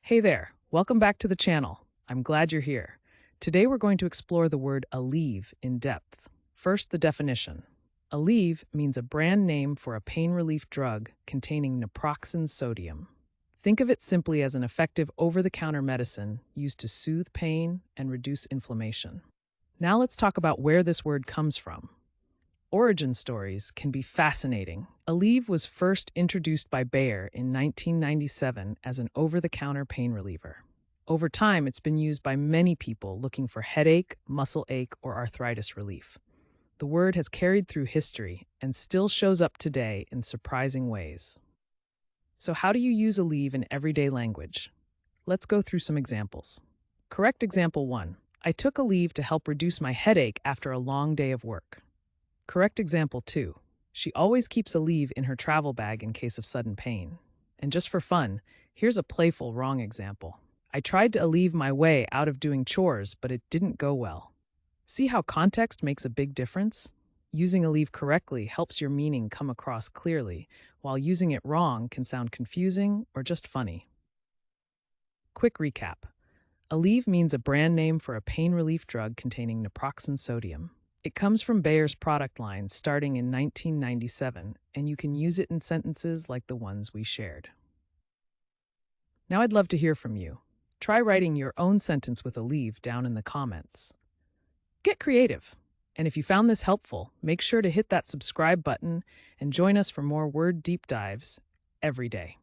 Hey there, welcome back to the channel. I'm glad you're here. Today we're going to explore the word Aleve in depth. First, the definition. Aleve means a brand name for a pain relief drug containing naproxen sodium. Think of it simply as an effective over-the-counter medicine used to soothe pain and reduce inflammation. Now let's talk about where this word comes from. Origin stories can be fascinating. Aleve was first introduced by Bayer in 1997 as an over-the-counter pain reliever. Over time, it's been used by many people looking for headache, muscle ache, or arthritis relief. The word has carried through history and still shows up today in surprising ways. So how do you use Aleve in everyday language? Let's go through some examples. Correct example 1. I took Aleve to help reduce my headache after a long day of work. Correct example 2. She always keeps Aleve in her travel bag in case of sudden pain. And just for fun, here's a playful wrong example. I tried to Aleve my way out of doing chores, but it didn't go well. See how context makes a big difference? Using Aleve correctly helps your meaning come across clearly, while using it wrong can sound confusing or just funny. Quick recap. Aleve means a brand name for a pain relief drug containing naproxen sodium. It comes from Bayer's product line starting in 1997, and you can use it in sentences like the ones we shared. Now I'd love to hear from you. Try writing your own sentence with Aleve down in the comments. Get creative. And if you found this helpful, make sure to hit that subscribe button and join us for more word deep dives every day.